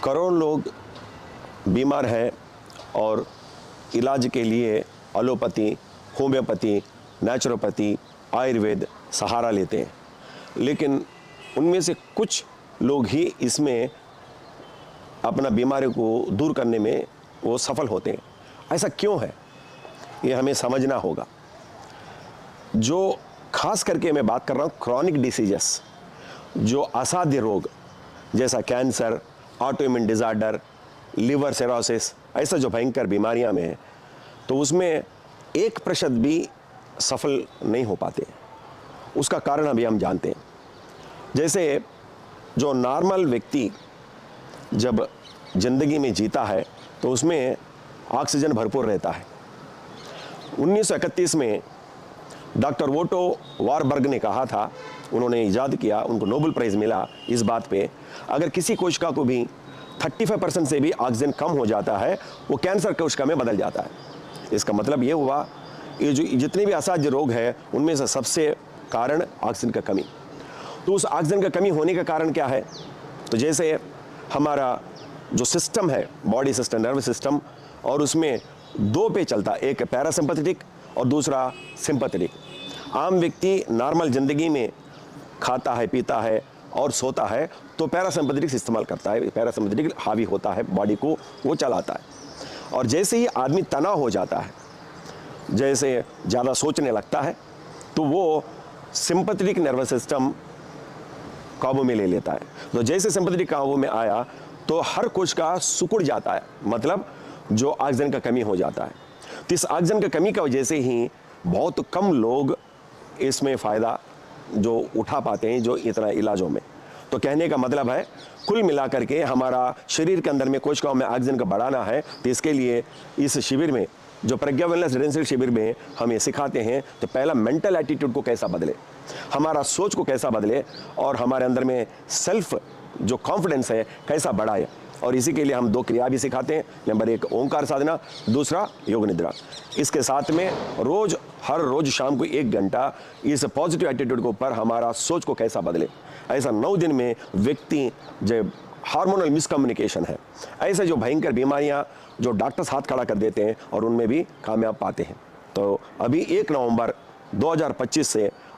करोड़ लोग बीमार हैं और इलाज के लिए एलोपैथी, होम्योपैथी, नेचुरोपैथी, आयुर्वेद सहारा लेते हैं, लेकिन उनमें से कुछ लोग ही इसमें अपना बीमारी को दूर करने में वो सफल होते हैं। ऐसा क्यों है, ये हमें समझना होगा। जो खास करके मैं बात कर रहा हूँ क्रॉनिक डिसीजेस, जो असाध्य रोग जैसा कैंसर, ऑटोइम्यून डिजार्डर, लिवर सिरोसिस, ऐसा जो भयंकर बीमारियां में है, तो उसमें 1% भी सफल नहीं हो पाते। उसका कारण अभी हम जानते हैं। जैसे जो नॉर्मल व्यक्ति जब जिंदगी में जीता है तो उसमें ऑक्सीजन भरपूर रहता है। 1931 में डॉक्टर वोटो वारबर्ग ने कहा था, उन्होंने इजाद किया, उनको नोबेल प्राइज मिला इस बात पे, अगर किसी कोशिका को भी 35% से भी ऑक्सीजन कम हो जाता है वो कैंसर कोशिका में बदल जाता है। इसका मतलब ये हुआ ये जो जितने भी असाध्य रोग है उनमें से सबसे कारण ऑक्सीजन का कमी। तो उस ऑक्सीजन का कमी होने का कारण क्या है? तो जैसे हमारा जो सिस्टम है, बॉडी सिस्टम, नर्व सिस्टम, और उसमें दो पे चलता है, एक पैरासिम्पैथेटिक और दूसरा सिंपैथेटिक। आम व्यक्ति नॉर्मल जिंदगी में खाता है, पीता है और सोता है तो पैरासिम्पैथेटिक इस्तेमाल करता है, पैरासिम्पैथेटिक हावी होता है, बॉडी को वो चलाता है। और जैसे ही आदमी तनाव हो जाता है, जैसे ज़्यादा सोचने लगता है, तो वो सिंपैथेटिक नर्वस सिस्टम काबू में ले लेता है। तो जैसे सिंपैथेटिक काबू में आया तो हर कोशिका सिकुड़ जाता है, मतलब जो ऑक्सीजन का कमी हो जाता है। तो इस ऑक्सीजन का कमी की वजह से ही बहुत कम लोग इसमें फ़ायदा जो उठा पाते हैं, जो इतना इलाजों में। तो कहने का मतलब है कुल मिलाकर के हमारा शरीर के अंदर में कोशिकाओं में ऑक्सीजन का बढ़ाना है, तो इसके लिए इस शिविर में, जो प्रज्ञा वेलनेस रेजिडेंशियल शिविर में हम ये सिखाते हैं, तो पहला मेंटल एटीट्यूड को कैसा बदले, हमारा सोच को कैसा बदले, और हमारे अंदर में सेल्फ जो कॉन्फिडेंस है कैसा बढ़ाए। और इसी के लिए हम 2 क्रिया भी सिखाते हैं। नंबर 1 ओंकार साधना, दूसरा योग निद्रा। इसके साथ में हर रोज शाम को 1 घंटा इस पॉजिटिव एटीट्यूड के ऊपर हमारा सोच को कैसा बदले। ऐसा 9 दिन में व्यक्ति जब हार्मोनल मिसकम्युनिकेशन है, ऐसे जो भयंकर बीमारियां जो डॉक्टर्स हाथ खड़ा कर देते हैं और उनमें भी कामयाब पाते हैं। तो अभी 1 नवंबर 2025 से